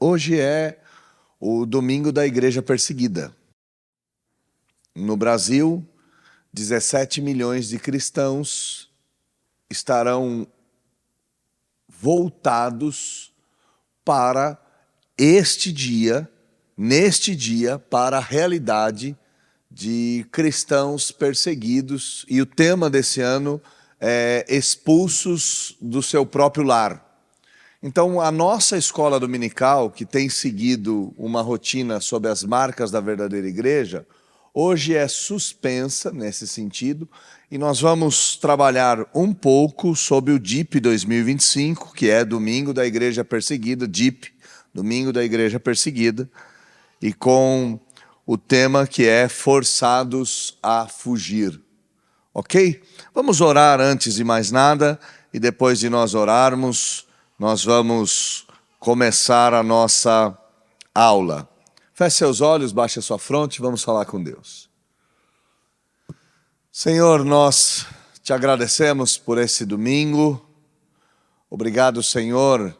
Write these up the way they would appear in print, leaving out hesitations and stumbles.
Hoje é o domingo da Igreja Perseguida. No Brasil, 17 milhões de cristãos estarão voltados para este dia, neste dia, para a realidade de cristãos perseguidos. E o tema desse ano é expulsos do seu próprio lar. Então, a nossa escola dominical, que tem seguido uma rotina sob as marcas da verdadeira igreja, hoje é suspensa nesse sentido, e nós vamos trabalhar um pouco sobre o DIP 2025, que é Domingo da Igreja Perseguida, DIP, Domingo da Igreja Perseguida, e com o tema que é Forçados a Fugir. Ok? Vamos orar antes de mais nada, e depois de nós orarmos, nós vamos começar a nossa aula. Feche seus olhos, baixe a sua fronte, vamos falar com Deus. Senhor, nós te agradecemos por esse domingo. Obrigado, Senhor,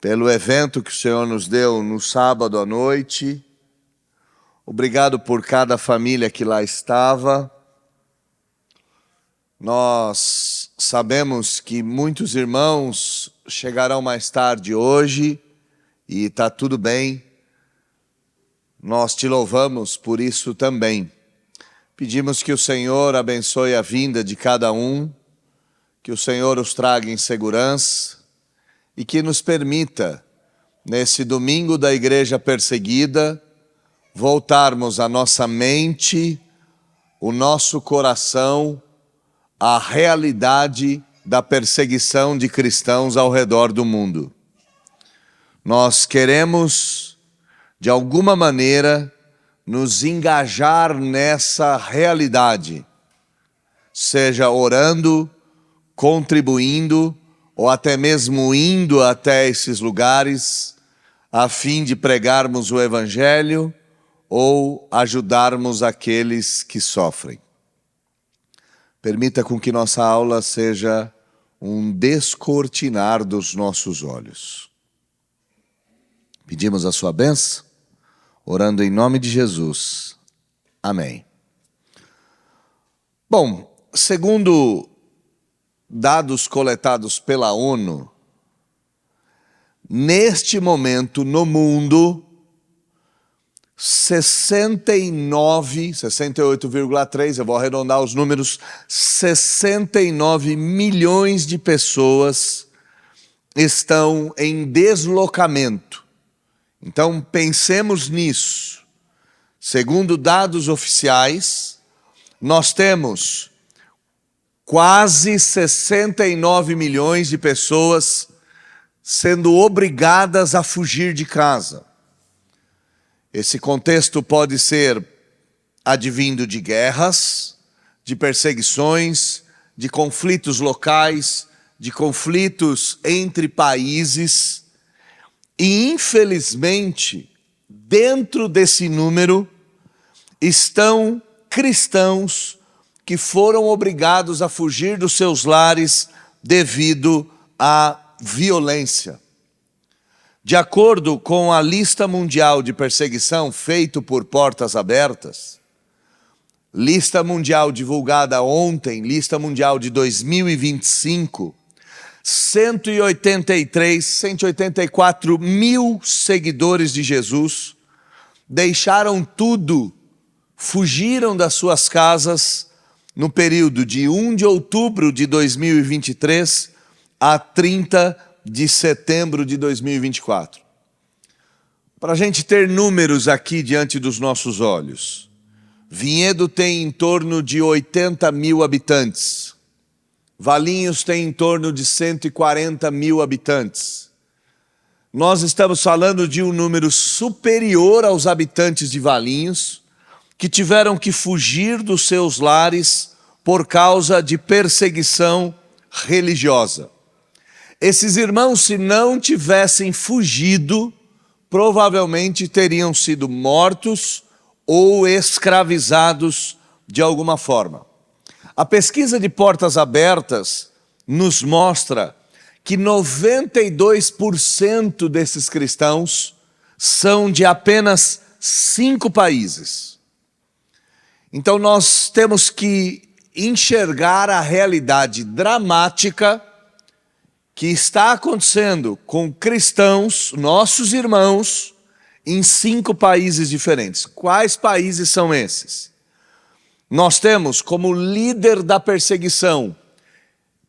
pelo evento que o Senhor nos deu no sábado à noite. Obrigado por cada família que lá estava. Nós sabemos que muitos irmãos chegarão mais tarde hoje e está tudo bem. Nós te louvamos por isso também. Pedimos que o Senhor abençoe a vinda de cada um, que o Senhor os traga em segurança e que nos permita, nesse domingo da Igreja Perseguida, voltarmos a nossa mente, o nosso coração, à realidade da perseguição de cristãos ao redor do mundo. Nós queremos, de alguma maneira, nos engajar nessa realidade, seja orando, contribuindo, ou até mesmo indo até esses lugares, a fim de pregarmos o Evangelho ou ajudarmos aqueles que sofrem. Permita com que nossa aula seja um descortinar dos nossos olhos. Pedimos a sua bênção, orando em nome de Jesus. Amém. Bom, segundo dados coletados pela ONU, neste momento no mundo, 68,3, eu vou arredondar os números, 69 milhões de pessoas estão em deslocamento. Então, pensemos nisso. Segundo dados oficiais, nós temos quase 69 milhões de pessoas sendo obrigadas a fugir de casa. Esse contexto pode ser advindo de guerras, de perseguições, de conflitos locais, de conflitos entre países. E, infelizmente, dentro desse número estão cristãos que foram obrigados a fugir dos seus lares devido à violência. De acordo com a lista mundial de perseguição feita por Portas Abertas, lista mundial divulgada ontem, lista mundial de 2025, 184 mil seguidores de Jesus deixaram tudo, fugiram das suas casas no período de 1 de outubro de 2023 a 30 de setembro de 2024. Para a gente ter números aqui diante dos nossos olhos, Vinhedo tem em torno de 80 mil habitantes, Valinhos tem em torno de 140 mil habitantes. Nós estamos falando de um número superior aos habitantes de Valinhos, que tiveram que fugir dos seus lares por causa de perseguição religiosa. Esses irmãos, se não tivessem fugido, provavelmente teriam sido mortos ou escravizados de alguma forma. A pesquisa de Portas Abertas nos mostra que 92% desses cristãos são de apenas 5 países. Então nós temos que enxergar a realidade dramática que está acontecendo com cristãos, nossos irmãos, em 5 países diferentes. Quais países são esses? Nós temos como líder da perseguição,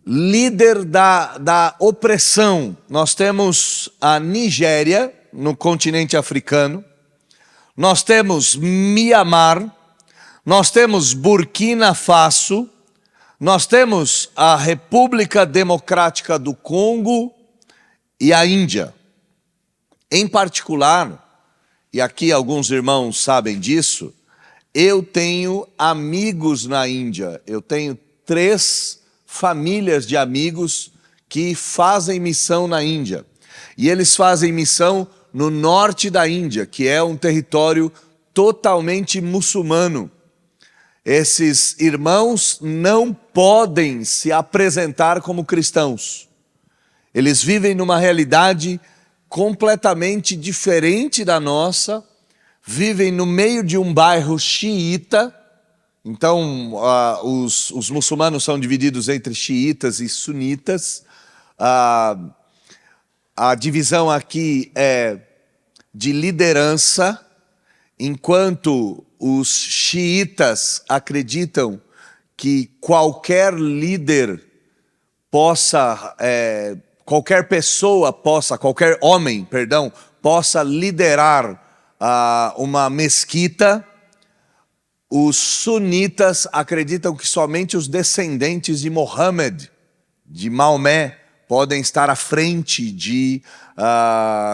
líder da opressão, nós temos a Nigéria, no continente africano, nós temos Mianmar, nós temos Burkina Faso, nós temos a República Democrática do Congo e a Índia. Em particular, e aqui alguns irmãos sabem disso, eu tenho amigos na Índia, eu tenho 3 famílias de amigos que fazem missão na Índia. E eles fazem missão no norte da Índia, que é um território totalmente muçulmano. Esses irmãos não podem se apresentar como cristãos. Eles vivem numa realidade completamente diferente da nossa, vivem no meio de um bairro xiita. Então, os muçulmanos são divididos entre xiitas e sunitas. A divisão aqui é de liderança, enquanto os xiitas acreditam que qualquer líder possa, qualquer homem, possa liderar uma mesquita. Os sunitas acreditam que somente os descendentes de Mohammed, de Maomé, podem estar à frente de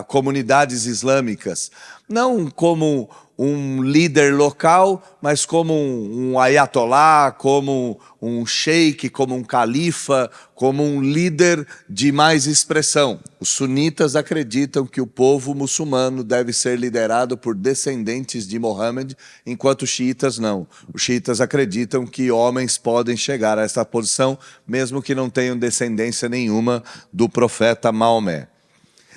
comunidades islâmicas. Não como um líder local, mas como um ayatolá, como um sheik, como um califa, como um líder de mais expressão. Os sunitas acreditam que o povo muçulmano deve ser liderado por descendentes de Mohammed, enquanto os xiitas não. Os xiitas acreditam que homens podem chegar a essa posição, mesmo que não tenham descendência nenhuma do profeta Maomé.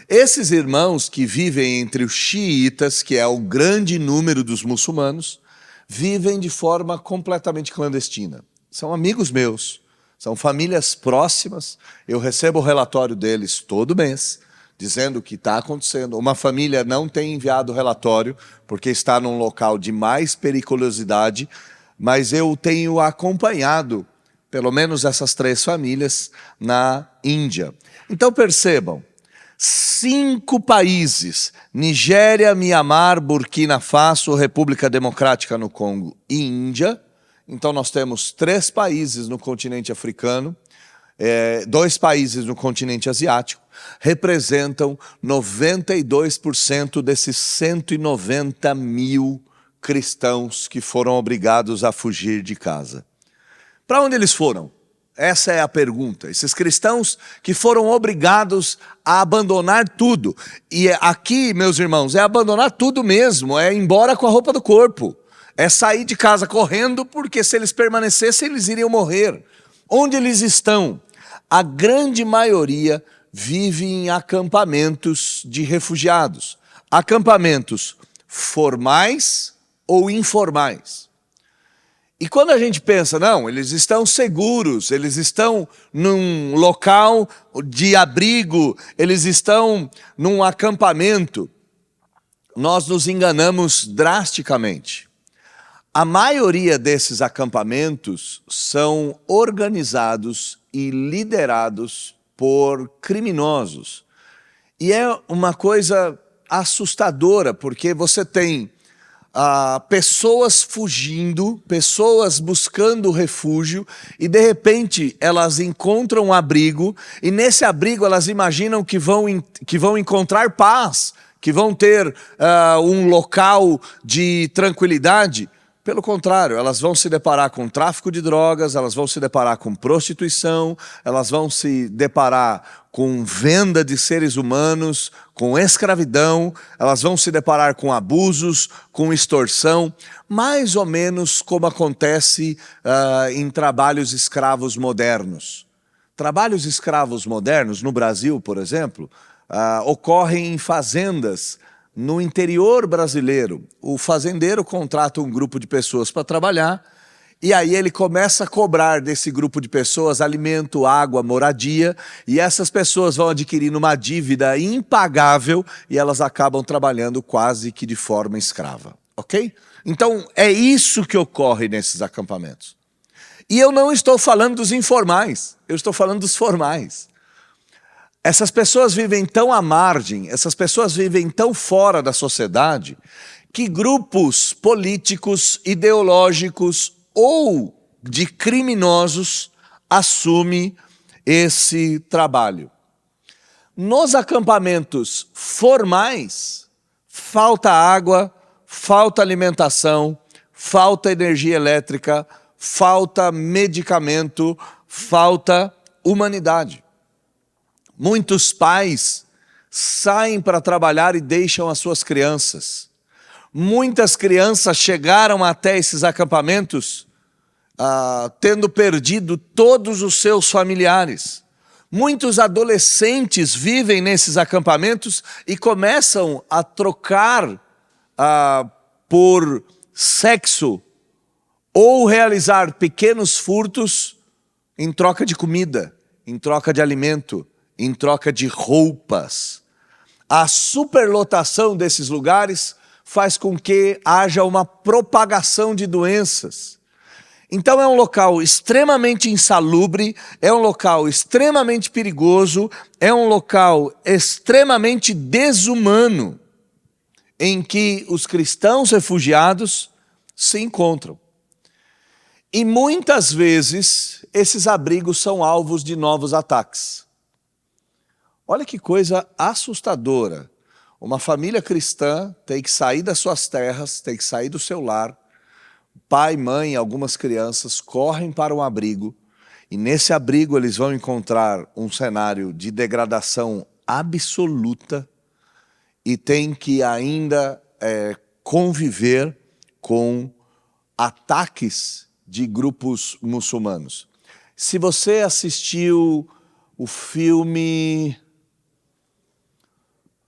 Esses irmãos que vivem entre os xiitas, que é o grande número dos muçulmanos, vivem de forma completamente clandestina. São amigos meus, são famílias próximas, eu recebo o relatório deles todo mês, dizendo o que está acontecendo. Uma família não tem enviado o relatório, porque está num local de mais periculosidade, mas eu tenho acompanhado, pelo menos essas 3 famílias, na Índia. Então percebam, 5 países, Nigéria, Mianmar, Burkina Faso, República Democrática no Congo e Índia. Então nós temos 3 países no continente africano, 2 países no continente asiático, representam 92% desses 190 mil cristãos que foram obrigados a fugir de casa. Para onde eles foram? Essa é a pergunta. Esses cristãos que foram obrigados a abandonar tudo. E aqui, meus irmãos, é abandonar tudo mesmo, é ir embora com a roupa do corpo. É sair de casa correndo, porque se eles permanecessem, eles iriam morrer. Onde eles estão? A grande maioria vive em acampamentos de refugiados. Acampamentos formais ou informais. E quando a gente pensa, não, eles estão seguros, eles estão num local de abrigo, eles estão num acampamento, nós nos enganamos drasticamente. A maioria desses acampamentos são organizados e liderados por criminosos. E é uma coisa assustadora, porque você tem pessoas fugindo, pessoas buscando refúgio, e de repente elas encontram um abrigo, e nesse abrigo elas imaginam que vão encontrar paz, que vão ter um local de tranquilidade. Pelo contrário, elas vão se deparar com tráfico de drogas, elas vão se deparar com prostituição, elas vão se deparar com venda de seres humanos, com escravidão, elas vão se deparar com abusos, com extorsão, mais ou menos como acontece em trabalhos escravos modernos. Trabalhos escravos modernos, no Brasil, por exemplo, ocorrem em fazendas no interior brasileiro. O fazendeiro contrata um grupo de pessoas para trabalhar e aí ele começa a cobrar desse grupo de pessoas alimento, água, moradia, e essas pessoas vão adquirindo uma dívida impagável e elas acabam trabalhando quase que de forma escrava, ok? Então é isso que ocorre nesses acampamentos. E eu não estou falando dos informais, eu estou falando dos formais. Essas pessoas vivem tão à margem, essas pessoas vivem tão fora da sociedade, que grupos políticos, ideológicos ou de criminosos assumem esse trabalho. Nos acampamentos formais, falta água, falta alimentação, falta energia elétrica, falta medicamento, falta humanidade. Muitos pais saem para trabalhar e deixam as suas crianças. Muitas crianças chegaram até esses acampamentos tendo perdido todos os seus familiares. Muitos adolescentes vivem nesses acampamentos e começam a trocar por sexo ou realizar pequenos furtos em troca de comida, em troca de alimento, em troca de roupas. A superlotação desses lugares faz com que haja uma propagação de doenças. Então é um local extremamente insalubre, é um local extremamente perigoso, é um local extremamente desumano, em que os cristãos refugiados se encontram. E muitas vezes esses abrigos são alvos de novos ataques. Olha que coisa assustadora. Uma família cristã tem que sair das suas terras, tem que sair do seu lar. Pai, mãe, algumas crianças correm para um abrigo e nesse abrigo eles vão encontrar um cenário de degradação absoluta e tem que ainda conviver com ataques de grupos muçulmanos. Se você assistiu o filme...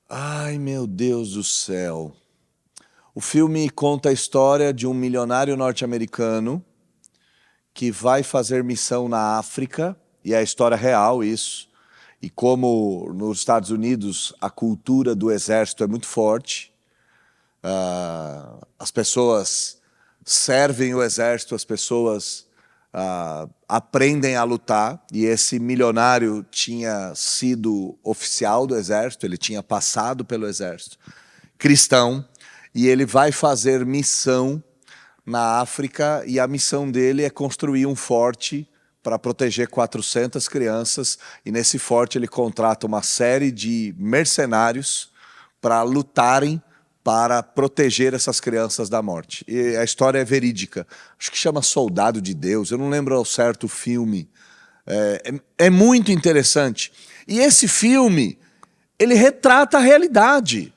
Ai, meu Deus do céu. O filme conta a história de um milionário norte-americano que vai fazer missão na África, e é a história real isso. E como nos Estados Unidos a cultura do exército é muito forte, as pessoas servem o exército, as pessoas aprendem a lutar, e esse milionário tinha sido oficial do exército, ele tinha passado pelo exército, cristão, e ele vai fazer missão na África, e a missão dele é construir um forte para proteger 400 crianças, e nesse forte ele contrata uma série de mercenários para lutarem para proteger essas crianças da morte. E a história é verídica, acho que chama Soldado de Deus, eu não lembro ao certo o filme, é muito interessante. E esse filme, ele retrata a realidade.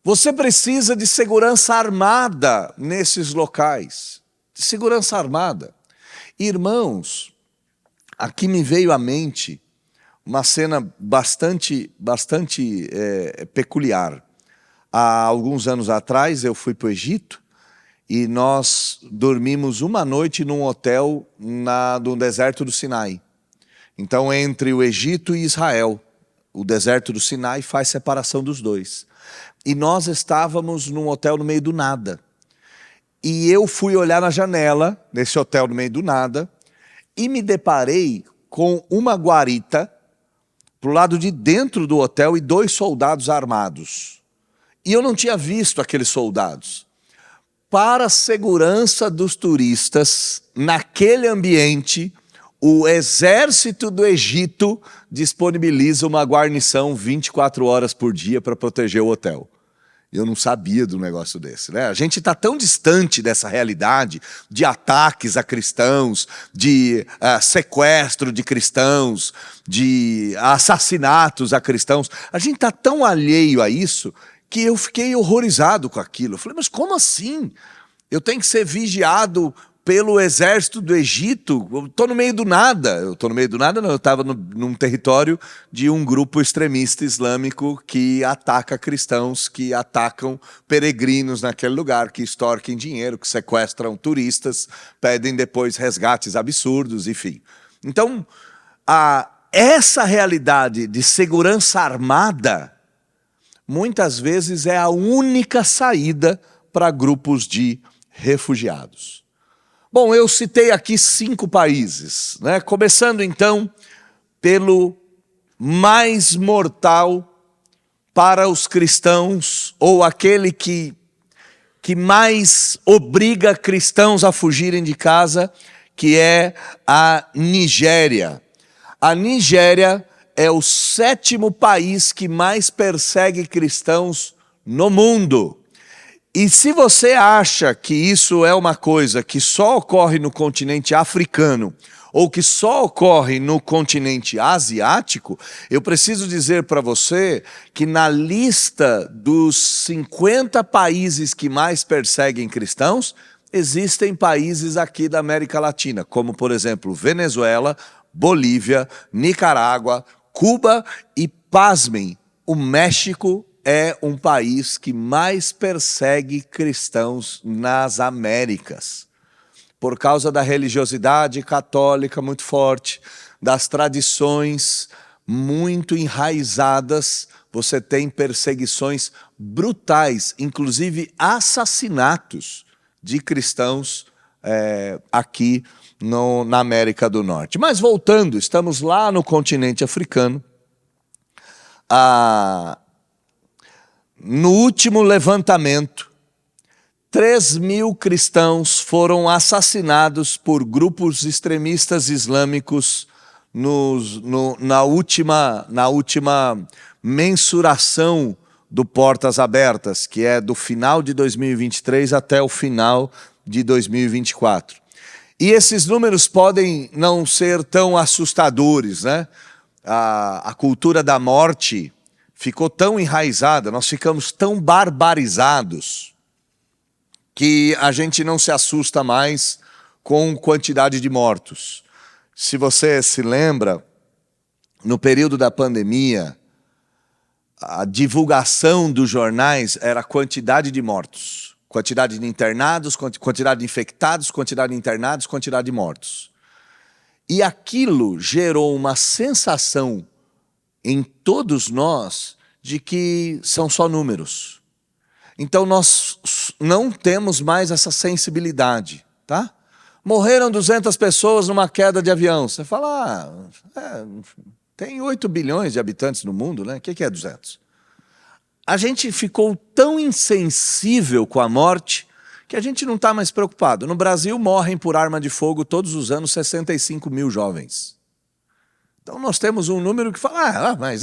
Você precisa de segurança armada nesses locais, de segurança armada. Irmãos, aqui me veio à mente uma cena bastante peculiar. Há alguns anos atrás eu fui para o Egito e nós dormimos uma noite num hotel no deserto do Sinai. Então entre o Egito e Israel, o deserto do Sinai faz separação dos dois. E nós estávamos num hotel no meio do nada. E eu fui olhar na janela, nesse hotel no meio do nada, e me deparei com uma guarita pro lado de dentro do hotel e 2 soldados armados. E eu não tinha visto aqueles soldados. Para a segurança dos turistas, naquele ambiente, o exército do Egito disponibiliza uma guarnição 24 horas por dia para proteger o hotel. Eu não sabia do negócio desse, né? A gente está tão distante dessa realidade de ataques a cristãos, de sequestro de cristãos, de assassinatos a cristãos. A gente está tão alheio a isso que eu fiquei horrorizado com aquilo. Eu falei, mas como assim? Eu tenho que ser vigiado pelo exército do Egito. Eu estou no meio do nada. Eu estou no meio do nada, não. Eu estava num território de um grupo extremista islâmico que ataca cristãos, que atacam peregrinos naquele lugar, que extorquem dinheiro, que sequestram turistas, pedem depois resgates absurdos, enfim. Então, essa realidade de segurança armada, muitas vezes é a única saída para grupos de refugiados. Bom, eu citei aqui 5 países, né? Começando então pelo mais mortal para os cristãos, ou aquele que mais obriga cristãos a fugirem de casa, que é a Nigéria. A Nigéria é o 7º país que mais persegue cristãos no mundo. E se você acha que isso é uma coisa que só ocorre no continente africano ou que só ocorre no continente asiático, eu preciso dizer para você que na lista dos 50 países que mais perseguem cristãos, existem países aqui da América Latina, como por exemplo Venezuela, Bolívia, Nicarágua, Cuba e, pasmem, o México é um país que mais persegue cristãos nas Américas. Por causa da religiosidade católica muito forte, das tradições muito enraizadas, você tem perseguições brutais, inclusive assassinatos de cristãos aqui na América do Norte. Mas voltando, estamos lá no continente africano. No último levantamento, 3.000 cristãos foram assassinados por grupos extremistas islâmicos na última mensuração do Portas Abertas, que é do final de 2023 até o final de 2024. E esses números podem não ser tão assustadores, né? A cultura da morte ficou tão enraizada, nós ficamos tão barbarizados, que a gente não se assusta mais com quantidade de mortos. Se você se lembra, no período da pandemia, a divulgação dos jornais era a quantidade de mortos. Quantidade de internados, quantidade de infectados, quantidade de internados, quantidade de mortos. E aquilo gerou uma sensação em todos nós de que são só números. Então nós não temos mais essa sensibilidade, tá? Morreram 200 pessoas numa queda de avião. Você fala, tem 8 bilhões de habitantes no mundo, né? O que é 200? A gente ficou tão insensível com a morte que a gente não está mais preocupado. No Brasil morrem por arma de fogo todos os anos 65 mil jovens. Então nós temos um número que fala, mas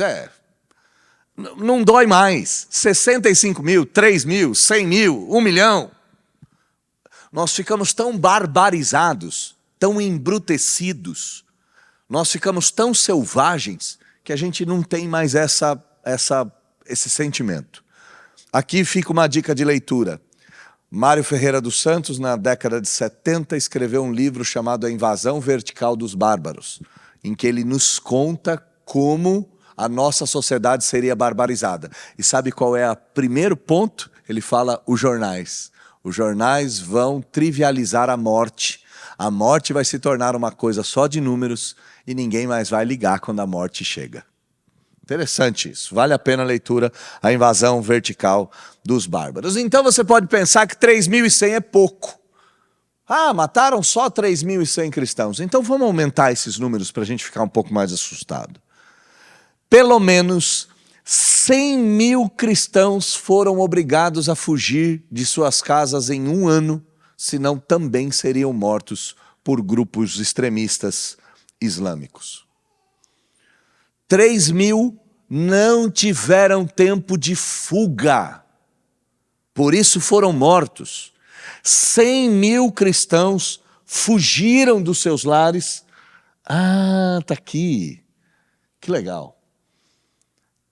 não dói mais. 65 mil, 3 mil, 100 mil, 1 milhão. Nós ficamos tão barbarizados, tão embrutecidos, nós ficamos tão selvagens que a gente não tem mais esse sentimento. Aqui fica uma dica de leitura. Mário Ferreira dos Santos, na década de 70, escreveu um livro chamado A Invasão Vertical dos Bárbaros, em que ele nos conta como a nossa sociedade seria barbarizada. E sabe qual é o primeiro ponto? Ele fala os jornais. Os jornais vão trivializar a morte. A morte vai se tornar uma coisa só de números e ninguém mais vai ligar quando a morte chega. Interessante isso. Vale a pena a leitura, A Invasão Vertical dos Bárbaros. Então você pode pensar que 3.100 é pouco. Mataram só 3.100 cristãos. Então vamos aumentar esses números para a gente ficar um pouco mais assustado. Pelo menos 100.000 cristãos foram obrigados a fugir de suas casas em um ano, senão também seriam mortos por grupos extremistas islâmicos. 3.000 não tiveram tempo de fuga, por isso foram mortos. 100.000 cristãos fugiram dos seus lares. Tá aqui, que legal.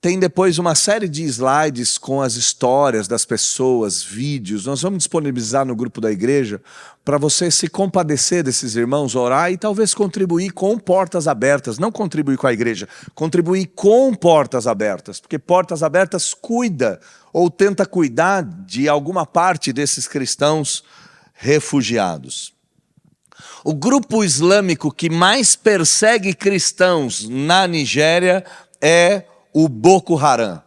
Tem depois uma série de slides com as histórias das pessoas, vídeos. Nós vamos disponibilizar no grupo da igreja para você se compadecer desses irmãos, orar e talvez contribuir com portas abertas. Não contribuir com a igreja, contribuir com portas abertas. Porque portas abertas cuida ou tenta cuidar de alguma parte desses cristãos refugiados. O grupo islâmico que mais persegue cristãos na Nigéria é o Boko Haram.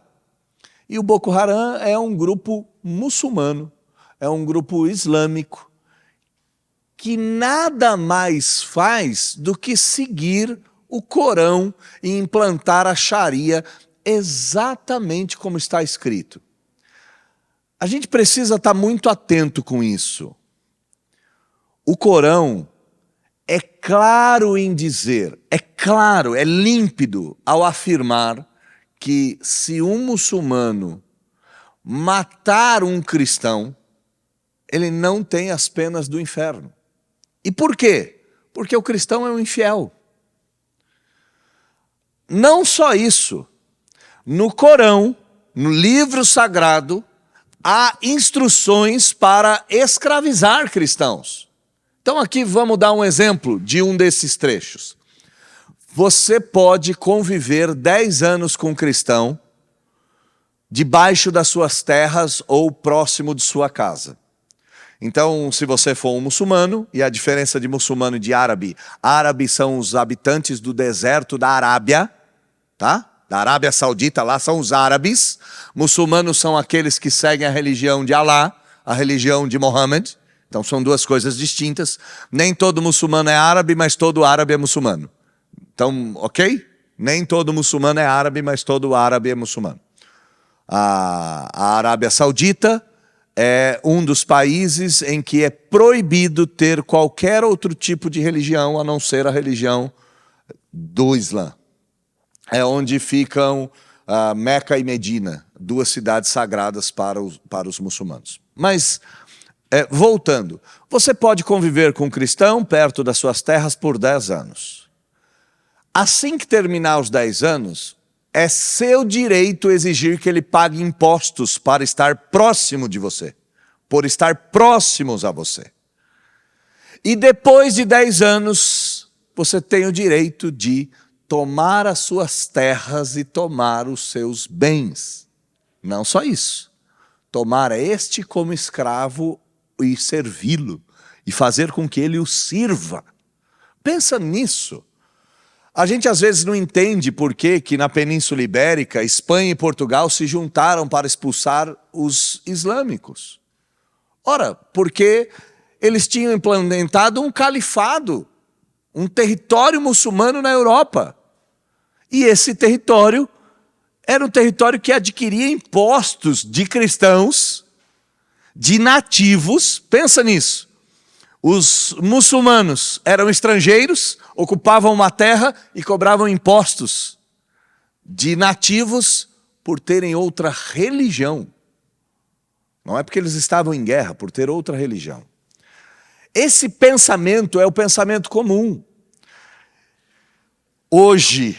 E o Boko Haram é um grupo muçulmano, é um grupo islâmico, que nada mais faz do que seguir o Corão e implantar a Sharia exatamente como está escrito. A gente precisa estar muito atento com isso. O Corão é claro em dizer, é claro, é límpido ao afirmar que se um muçulmano matar um cristão, ele não tem as penas do inferno. E por quê? Porque o cristão é um infiel. Não só isso. No Corão, no livro sagrado, há instruções para escravizar cristãos. Então aqui vamos dar um exemplo de um desses trechos. Você pode conviver 10 anos com um cristão debaixo das suas terras ou próximo de sua casa. Então, se você for um muçulmano, e a diferença de muçulmano e de árabe, árabes são os habitantes do deserto da Arábia, tá? Da Arábia Saudita, lá são os árabes. Muçulmanos são aqueles que seguem a religião de Alá, a religião de Mohammed. Então, são duas coisas distintas. Nem todo muçulmano é árabe, mas todo árabe é muçulmano. Então, ok? Nem todo muçulmano é árabe, mas todo árabe é muçulmano. A Arábia Saudita é um dos países em que é proibido ter qualquer outro tipo de religião a não ser a religião do Islã. É onde ficam Meca e Medina, duas cidades sagradas para os muçulmanos. Mas, voltando, você pode conviver com um cristão perto das suas terras por 10 anos. Assim que terminar os 10 anos, é seu direito exigir que ele pague impostos para estar próximo de você, por estar próximos a você. E depois de 10 anos, você tem o direito de tomar as suas terras e tomar os seus bens. Não só isso. Tomar este como escravo e servi-lo, e fazer com que ele o sirva. Pensa nisso. A gente às vezes não entende por que na Península Ibérica, Espanha e Portugal se juntaram para expulsar os islâmicos. Ora, porque eles tinham implementado um califado, um território muçulmano na Europa. E esse território era um território que adquiria impostos de cristãos, de nativos. Pensa nisso. Os muçulmanos eram estrangeiros, ocupavam uma terra e cobravam impostos de nativos por terem outra religião. Não é porque eles estavam em guerra, por ter outra religião. Esse pensamento é o pensamento comum. Hoje,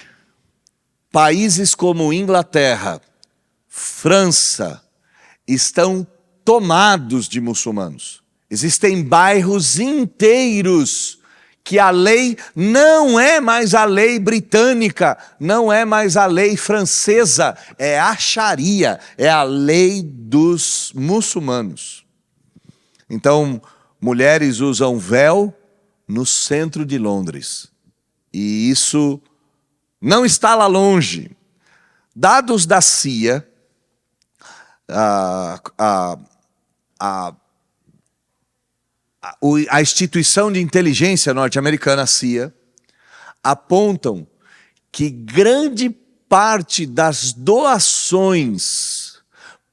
países como Inglaterra, França, estão tomados de muçulmanos. Existem bairros inteiros que a lei não é mais a lei britânica, não é mais a lei francesa, é a Sharia, é a lei dos muçulmanos. Então, mulheres usam véu no centro de Londres. E isso não está lá longe. Dados da CIA, a instituição de inteligência norte-americana, CIA, apontam que grande parte das doações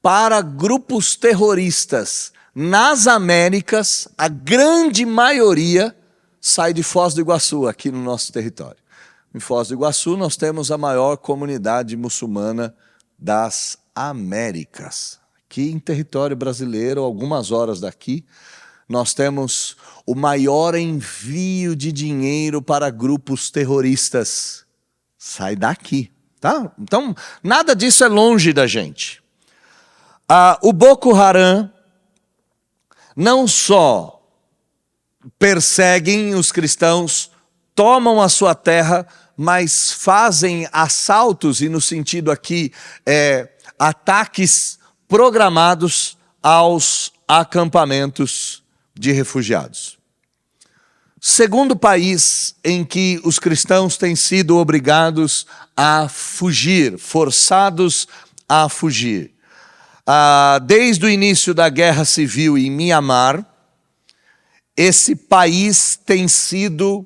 para grupos terroristas nas Américas, a grande maioria sai de Foz do Iguaçu, aqui no nosso território. Em Foz do Iguaçu nós temos a maior comunidade muçulmana das Américas. Aqui em território brasileiro, algumas horas daqui, nós temos o maior envio de dinheiro para grupos terroristas. Sai daqui, tá? Então, nada disso é longe da gente. O Boko Haram não só perseguem os cristãos, tomam a sua terra, mas fazem assaltos, e no sentido aqui, ataques programados aos acampamentos de refugiados. Segundo país em que os cristãos têm sido obrigados a fugir, forçados a fugir. Desde o início da Guerra Civil em Mianmar, esse país tem sido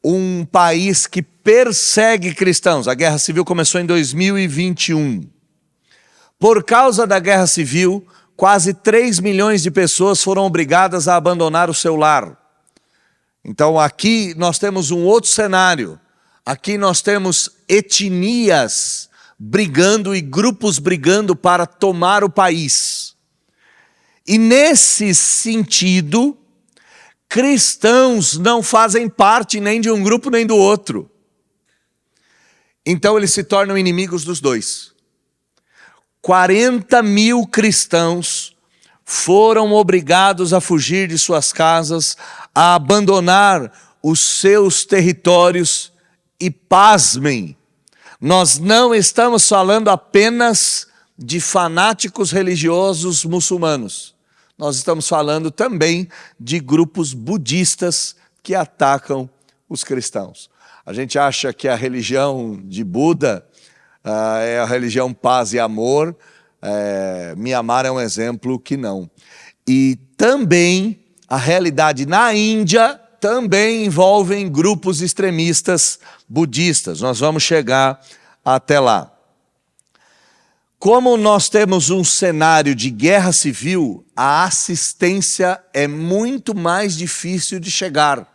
um país que persegue cristãos. A Guerra Civil começou em 2021. Por causa da Guerra Civil, quase 3 milhões de pessoas foram obrigadas a abandonar o seu lar. Então aqui nós temos um outro cenário. Aqui nós temos etnias brigando e grupos brigando para tomar o país. E nesse sentido, cristãos não fazem parte nem de um grupo nem do outro. Então eles se tornam inimigos dos dois. 40 mil cristãos foram obrigados a fugir de suas casas, a abandonar os seus territórios e, pasmem, nós não estamos falando apenas de fanáticos religiosos muçulmanos. Nós estamos falando também de grupos budistas que atacam os cristãos. A gente acha que a religião de Buda é a religião paz e amor. Mianmar é um exemplo que não. E também a realidade na Índia também envolve grupos extremistas budistas. Nós vamos chegar até lá. Como nós temos um cenário de guerra civil, a assistência é muito mais difícil de chegar.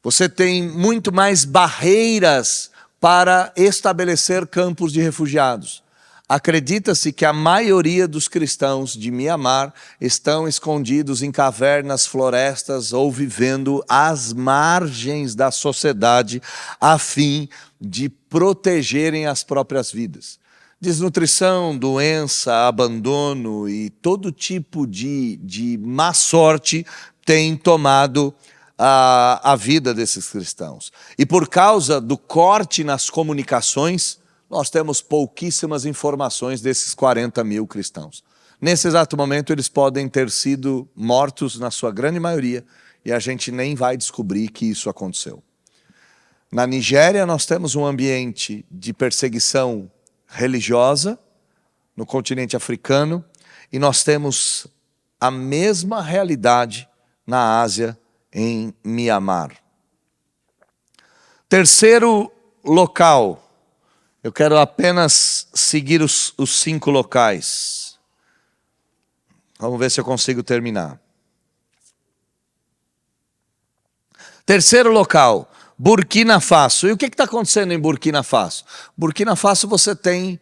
Você tem muito mais barreiras para estabelecer campos de refugiados. Acredita-se que a maioria dos cristãos de Mianmar estão escondidos em cavernas, florestas ou vivendo às margens da sociedade a fim de protegerem as próprias vidas. Desnutrição, doença, abandono e todo tipo de má sorte tem tomado a vida desses cristãos. E por causa do corte nas comunicações, nós temos pouquíssimas informações desses 40 mil cristãos. Nesse exato momento, eles podem ter sido mortos, na sua grande maioria, e a gente nem vai descobrir que isso aconteceu. Na Nigéria, nós temos um ambiente de perseguição religiosa, no continente africano, e nós temos a mesma realidade na Ásia, em Mianmar. Terceiro local. Eu quero apenas seguir os 5 locais. Vamos ver se eu consigo terminar. Terceiro local, Burkina Faso. E o que está acontecendo em Burkina Faso? Burkina Faso você tem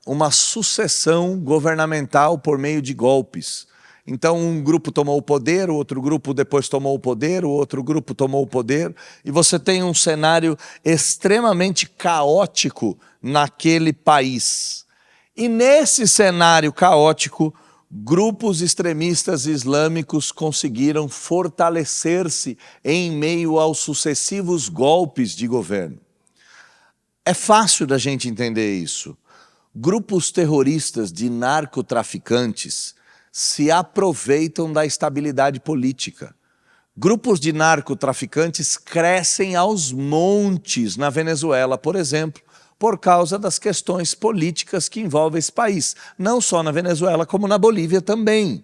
uma sucessão governamental por meio de golpes. Então um grupo tomou o poder, o outro grupo depois tomou o poder, o outro grupo tomou o poder, e você tem um cenário extremamente caótico naquele país. E nesse cenário caótico, grupos extremistas islâmicos conseguiram fortalecer-se em meio aos sucessivos golpes de governo. É fácil da gente entender isso. Grupos terroristas de narcotraficantes se aproveitam da estabilidade política. Grupos de narcotraficantes crescem aos montes na Venezuela, por exemplo, por causa das questões políticas que envolvem esse país. Não só na Venezuela, como na Bolívia também.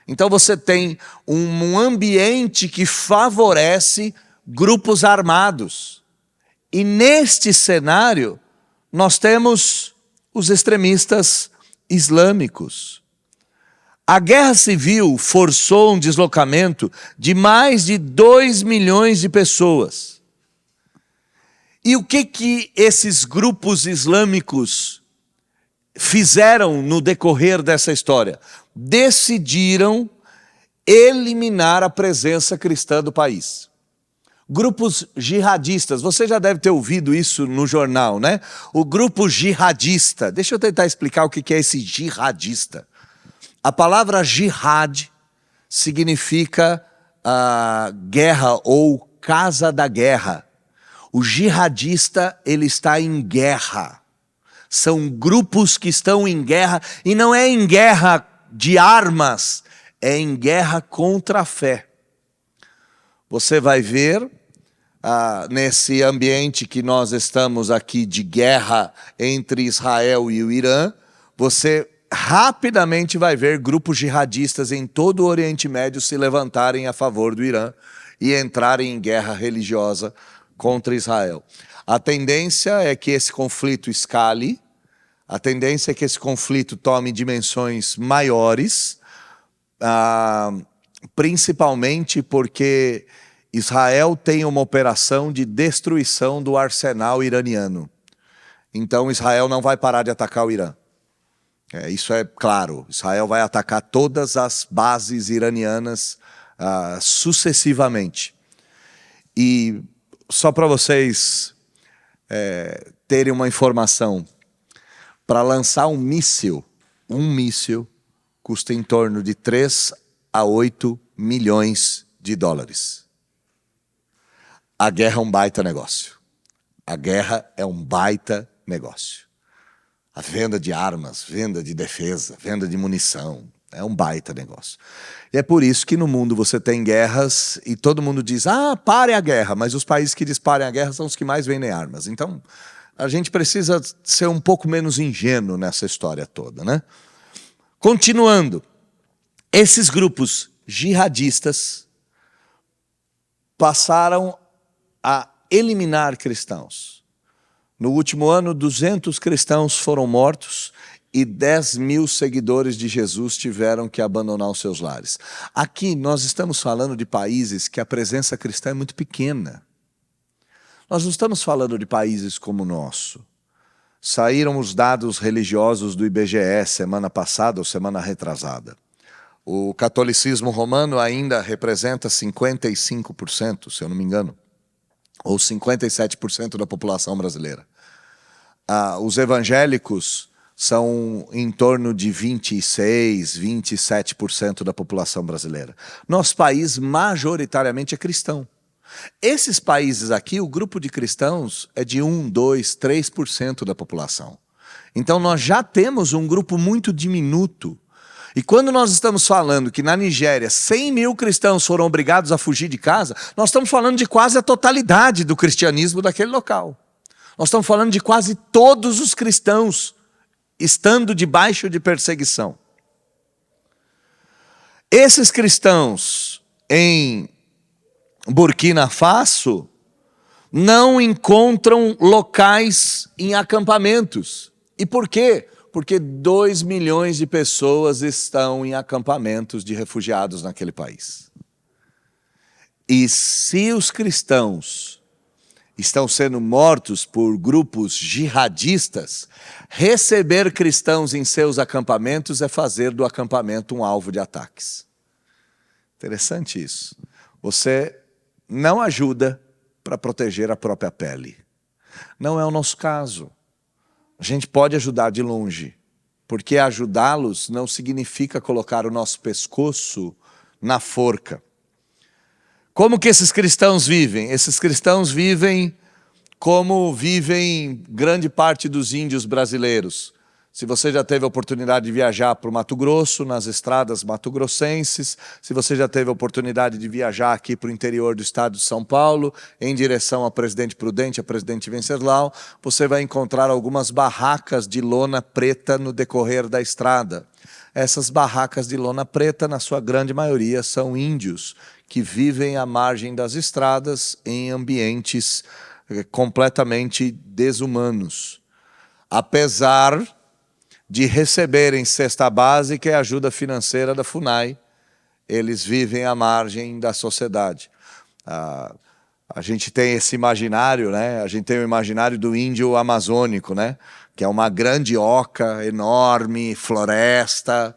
Então você tem um ambiente que favorece grupos armados. E neste cenário, nós temos os extremistas islâmicos. A guerra civil forçou um deslocamento de mais de 2 milhões de pessoas. E o que esses grupos islâmicos fizeram no decorrer dessa história? Decidiram eliminar a presença cristã do país. Grupos jihadistas, você já deve ter ouvido isso no jornal, né? O grupo jihadista. Deixa eu tentar explicar o que é esse jihadista. A palavra jihad significa guerra ou casa da guerra. O jihadista, ele está em guerra. São grupos que estão em guerra, e não é em guerra de armas, é em guerra contra a fé. Você vai ver, nesse ambiente que nós estamos aqui de guerra entre Israel e o Irã, você rapidamente vai ver grupos jihadistas em todo o Oriente Médio se levantarem a favor do Irã e entrarem em guerra religiosa contra Israel. A tendência é que esse conflito escale, a tendência é que esse conflito tome dimensões maiores, principalmente porque Israel tem uma operação de destruição do arsenal iraniano. Então Israel não vai parar de atacar o Irã. Isso é claro. Israel vai atacar todas as bases iranianas sucessivamente. E só para vocês terem uma informação, para lançar um míssil custa em torno de 3 a 8 milhões de dólares. A guerra é um baita negócio. A guerra é um baita negócio. A venda de armas, venda de defesa, venda de munição, é um baita negócio. E é por isso que no mundo você tem guerras e todo mundo diz, pare a guerra, mas os países que disparem a guerra são os que mais vendem armas. Então, a gente precisa ser um pouco menos ingênuo nessa história toda, né? Continuando, esses grupos jihadistas passaram a eliminar cristãos. No último ano, 200 cristãos foram mortos e 10 mil seguidores de Jesus tiveram que abandonar os seus lares. Aqui nós estamos falando de países que a presença cristã é muito pequena. Nós não estamos falando de países como o nosso. Saíram os dados religiosos do IBGE semana passada ou semana retrasada. O catolicismo romano ainda representa 55%, se eu não me engano, ou 57% da população brasileira. Os evangélicos são em torno de 26%, 27% da população brasileira. Nosso país majoritariamente é cristão. Esses países aqui, o grupo de cristãos é de 1, 2, 3% da população. Então nós já temos um grupo muito diminuto. E quando nós estamos falando que na Nigéria 100 mil cristãos foram obrigados a fugir de casa, nós estamos falando de quase a totalidade do cristianismo daquele local. Nós estamos falando de quase todos os cristãos estando debaixo de perseguição. Esses cristãos em Burkina Faso não encontram locais em acampamentos. E por quê? Porque 2 milhões de pessoas estão em acampamentos de refugiados naquele país. E se os cristãos estão sendo mortos por grupos jihadistas, receber cristãos em seus acampamentos é fazer do acampamento um alvo de ataques. Interessante isso. Você não ajuda para proteger a própria pele. Não é o nosso caso. A gente pode ajudar de longe, porque ajudá-los não significa colocar o nosso pescoço na forca. Como que esses cristãos vivem? Esses cristãos vivem como vivem grande parte dos índios brasileiros. Se você já teve a oportunidade de viajar para o Mato Grosso, nas estradas mato-grossenses, se você já teve a oportunidade de viajar aqui para o interior do estado de São Paulo, em direção a Presidente Prudente, a Presidente Venceslau, você vai encontrar algumas barracas de lona preta no decorrer da estrada. Essas barracas de lona preta, na sua grande maioria, são índios que vivem à margem das estradas em ambientes completamente desumanos. Apesar de receberem cesta básica e ajuda financeira da FUNAI, eles vivem à margem da sociedade. A gente tem esse imaginário, né? A gente tem o imaginário do índio amazônico, né? Que é uma grande oca, enorme, floresta.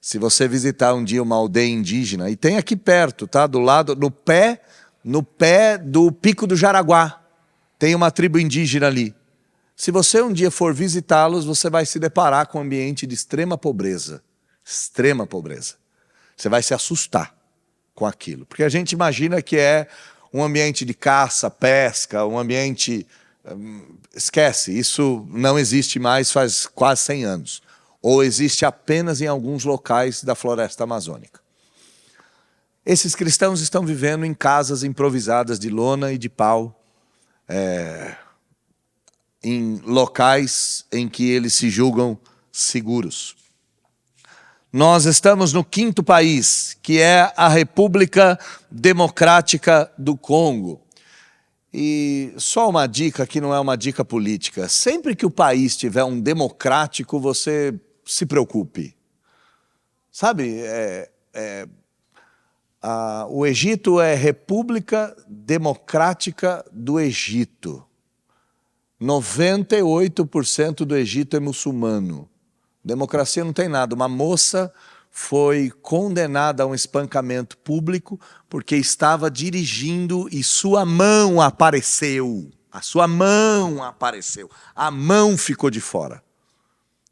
Se você visitar um dia uma aldeia indígena, e tem aqui perto, tá? Do lado, no pé no pé do Pico do Jaraguá. Tem uma tribo indígena ali. Se você um dia for visitá-los, você vai se deparar com um ambiente de extrema pobreza. Extrema pobreza. Você vai se assustar com aquilo. Porque a gente imagina que é um ambiente de caça, pesca, um ambiente... Esquece, isso não existe mais faz quase 100 anos. Ou existe apenas em alguns locais da floresta amazônica. Esses cristãos estão vivendo em casas improvisadas de lona e de pau, em locais em que eles se julgam seguros. Nós estamos no 5º país, que é a República Democrática do Congo. E só uma dica que não é uma dica política. Sempre que o país tiver um democrático, você se preocupe. Sabe, o Egito é República Democrática do Egito. 98% do Egito é muçulmano. Democracia não tem nada. Uma moça foi condenada a um espancamento público porque estava dirigindo e sua mão apareceu. A sua mão apareceu. A mão ficou de fora.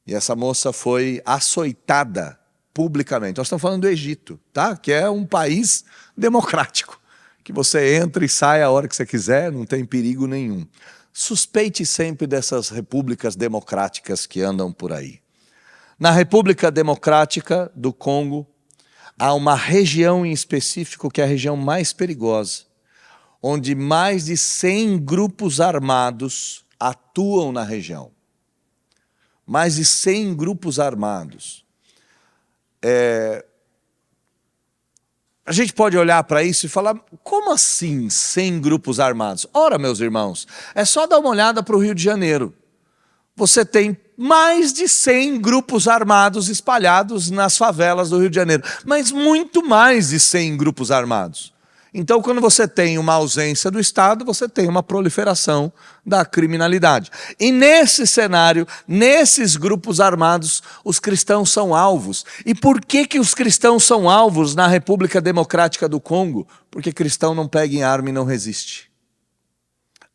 E essa moça foi açoitada publicamente. Nós estamos falando do Egito, tá? Que é um país democrático, que você entra e sai a hora que você quiser, não tem perigo nenhum. Suspeite sempre dessas repúblicas democráticas que andam por aí. Na República Democrática do Congo, há uma região em específico que é a região mais perigosa, onde mais de 100 grupos armados atuam na região. Mais de 100 grupos armados. A gente pode olhar para isso e falar, como assim 100 grupos armados? Ora, meus irmãos, é só dar uma olhada para o Rio de Janeiro. Você tem mais de 100 grupos armados espalhados nas favelas do Rio de Janeiro. Mas muito mais de 100 grupos armados. Então, quando você tem uma ausência do Estado, você tem uma proliferação da criminalidade. E nesse cenário, nesses grupos armados, os cristãos são alvos. E por que os cristãos são alvos na República Democrática do Congo? Porque cristão não pega em arma e não resiste.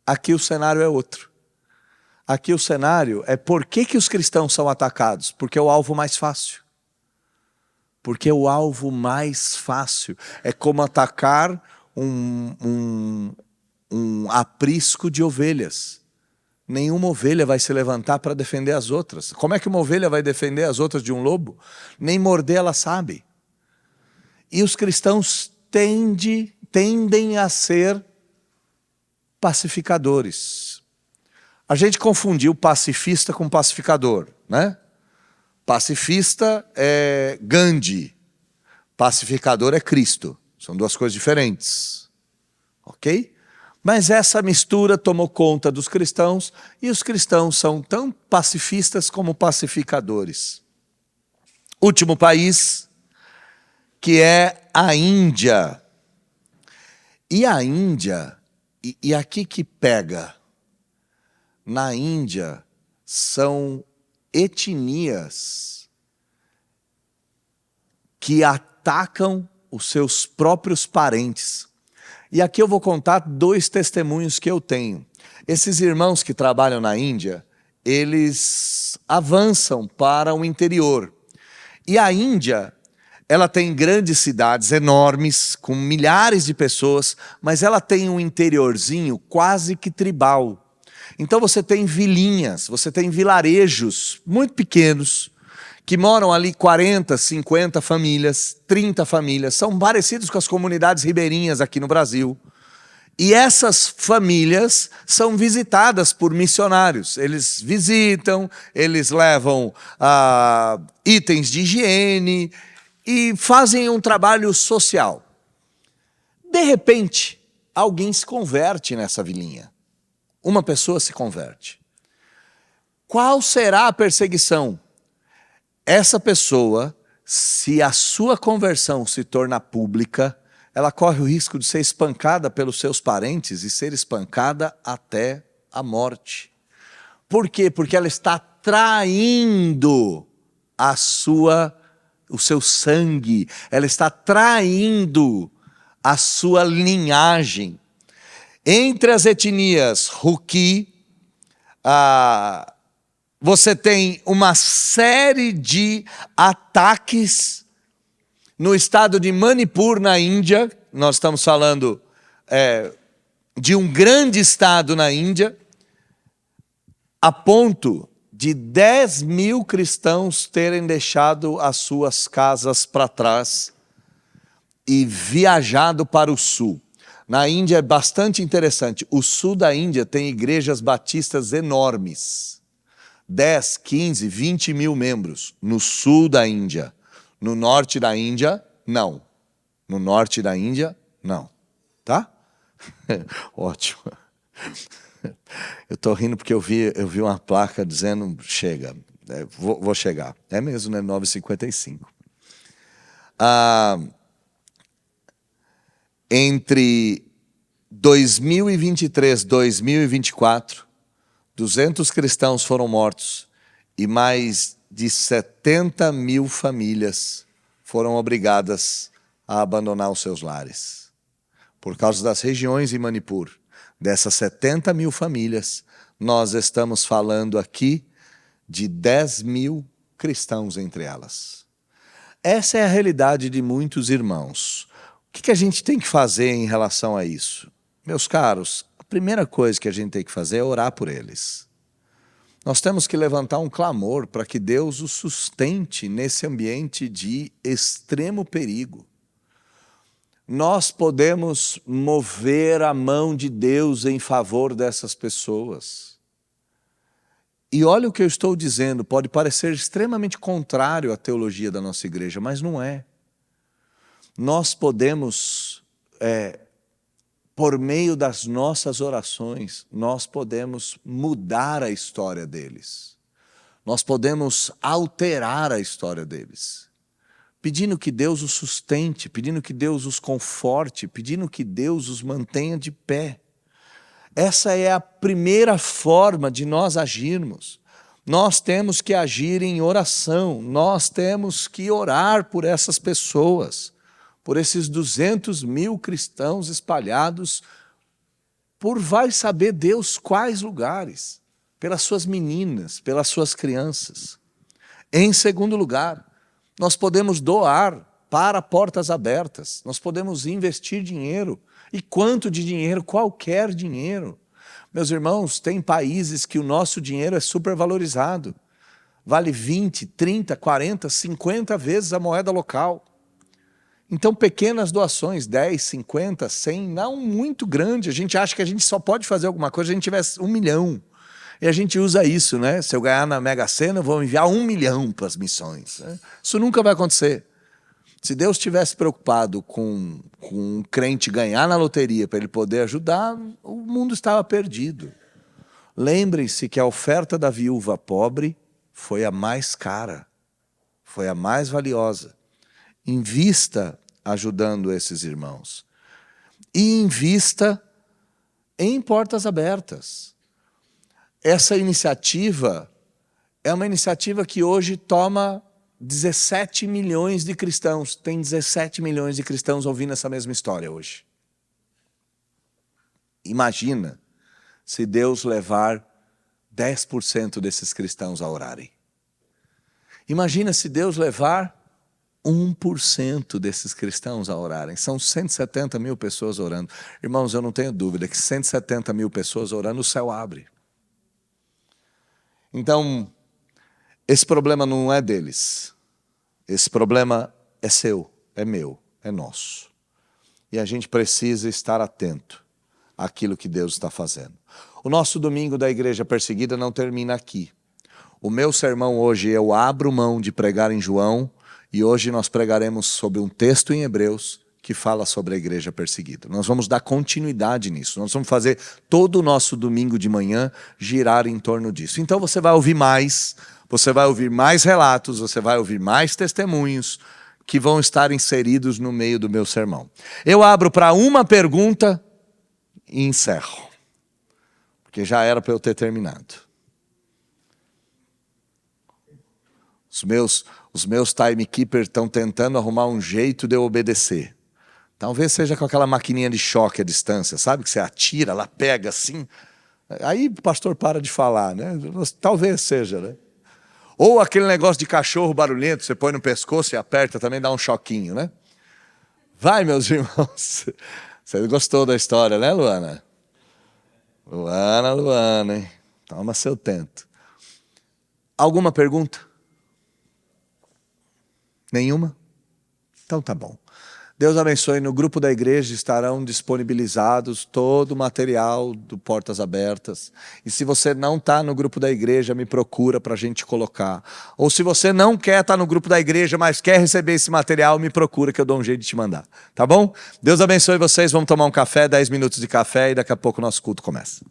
Aqui o cenário é outro. Aqui o cenário é por que os cristãos são atacados? Porque é o alvo mais fácil. Porque o alvo mais fácil é como atacar um aprisco de ovelhas. Nenhuma ovelha vai se levantar para defender as outras. Como é que uma ovelha vai defender as outras de um lobo? Nem morder ela sabe. E os cristãos tendem a ser pacificadores. A gente confundiu pacifista com pacificador, né? Pacifista é Gandhi, pacificador é Cristo. São duas coisas diferentes, ok? Mas essa mistura tomou conta dos cristãos e os cristãos são tão pacifistas como pacificadores. Último país, que é a Índia. E a Índia, e aqui que pega, na Índia são etnias que atacam os seus próprios parentes. E aqui eu vou contar 2 testemunhos que eu tenho. Esses irmãos que trabalham na Índia, eles avançam para o interior. E a Índia, ela tem grandes cidades enormes, com milhares de pessoas, mas ela tem um interiorzinho quase que tribal. Então você tem vilinhas, você tem vilarejos muito pequenos, que moram ali 40, 50 famílias, 30 famílias, são parecidos com as comunidades ribeirinhas aqui no Brasil. E essas famílias são visitadas por missionários. Eles visitam, eles levam itens de higiene e fazem um trabalho social. De repente, alguém se converte nessa vilinha. Uma pessoa se converte. Qual será a perseguição? Essa pessoa, se a sua conversão se torna pública, ela corre o risco de ser espancada pelos seus parentes e ser espancada até a morte. Por quê? Porque ela está traindo o seu sangue, ela está traindo a sua linhagem. Entre as etnias Huqui, você tem uma série de ataques no estado de Manipur, na Índia. Nós estamos falando de um grande estado na Índia, a ponto de 10 mil cristãos terem deixado as suas casas para trás e viajado para o sul. Na Índia é bastante interessante. O sul da Índia tem igrejas batistas enormes. 10, 15, 20 mil membros no sul da Índia. No norte da Índia, não. No norte da Índia, não. Tá? Ótimo. Eu estou rindo porque eu vi uma placa dizendo, chega, vou chegar. É mesmo, né? 9h55. Entre 2023 e 2024, 200 cristãos foram mortos e mais de 70 mil famílias foram obrigadas a abandonar os seus lares. Por causa das regiões em Manipur, dessas 70 mil famílias, nós estamos falando aqui de 10 mil cristãos entre elas. Essa é a realidade de muitos irmãos. O que a gente tem que fazer em relação a isso? Meus caros, a primeira coisa que a gente tem que fazer é orar por eles. Nós temos que levantar um clamor para que Deus os sustente nesse ambiente de extremo perigo. Nós podemos mover a mão de Deus em favor dessas pessoas. E olha o que eu estou dizendo, pode parecer extremamente contrário à teologia da nossa igreja, mas não é. Nós podemos, por meio das nossas orações, nós podemos mudar a história deles. Nós podemos alterar a história deles. Pedindo que Deus os sustente, pedindo que Deus os conforte, pedindo que Deus os mantenha de pé. Essa é a primeira forma de nós agirmos. Nós temos que agir em oração, nós temos que orar por essas pessoas, por esses 200 mil cristãos espalhados por vai saber Deus quais lugares, pelas suas meninas, pelas suas crianças. Em segundo lugar, nós podemos doar para portas abertas, nós podemos investir dinheiro. E quanto de dinheiro? Qualquer dinheiro. Meus irmãos, tem países que o nosso dinheiro é supervalorizado. Vale 20, 30, 40, 50 vezes a moeda local. Então, pequenas doações, 10, 50, 100, não muito grande. A gente acha que a gente só pode fazer alguma coisa se a gente tivesse 1 milhão. E a gente usa isso, né? Se eu ganhar na Mega Sena, eu vou enviar 1 milhão para as missões. Né? Isso nunca vai acontecer. Se Deus estivesse preocupado com um crente ganhar na loteria para ele poder ajudar, o mundo estava perdido. Lembrem-se que a oferta da viúva pobre foi a mais cara, foi a mais valiosa. Invista ajudando esses irmãos. E invista em portas abertas. Essa iniciativa é uma iniciativa que hoje toma 17 milhões de cristãos. Tem 17 milhões de cristãos ouvindo essa mesma história hoje. Imagina se Deus levar 10% desses cristãos a orarem. Imagina se Deus levar 1% desses cristãos a orarem. São 170 mil pessoas orando. Irmãos, eu não tenho dúvida que 170 mil pessoas orando, o céu abre. Então, esse problema não é deles. Esse problema é seu, é meu, é nosso. E a gente precisa estar atento àquilo que Deus está fazendo. O nosso domingo da Igreja Perseguida não termina aqui. O meu sermão hoje, eu abro mão de pregar em João, e hoje nós pregaremos sobre um texto em Hebreus que fala sobre a igreja perseguida. Nós vamos dar continuidade nisso. Nós vamos fazer todo o nosso domingo de manhã girar em torno disso. Então você vai ouvir mais, você vai ouvir mais relatos, você vai ouvir mais testemunhos que vão estar inseridos no meio do meu sermão. Eu abro para uma pergunta e encerro, porque já era para eu ter terminado. Os meus timekeepers estão tentando arrumar um jeito de eu obedecer. Talvez seja com aquela maquininha de choque à distância, sabe? Que você atira, ela pega assim. Aí o pastor para de falar, né? Talvez seja, né? Ou aquele negócio de cachorro barulhento, você põe no pescoço e aperta, também dá um choquinho, né? Vai, meus irmãos. Você gostou da história, né, Luana? Luana, hein? Toma seu tento. Alguma pergunta? Nenhuma? Então tá bom. Deus abençoe. No grupo da igreja estarão disponibilizados todo o material do Portas Abertas. E se você não está no grupo da igreja, me procura para a gente colocar. Ou se você não quer estar no grupo da igreja, mas quer receber esse material, me procura que eu dou um jeito de te mandar. Tá bom? Deus abençoe vocês. Vamos tomar um café, 10 minutos de café e daqui a pouco o nosso culto começa.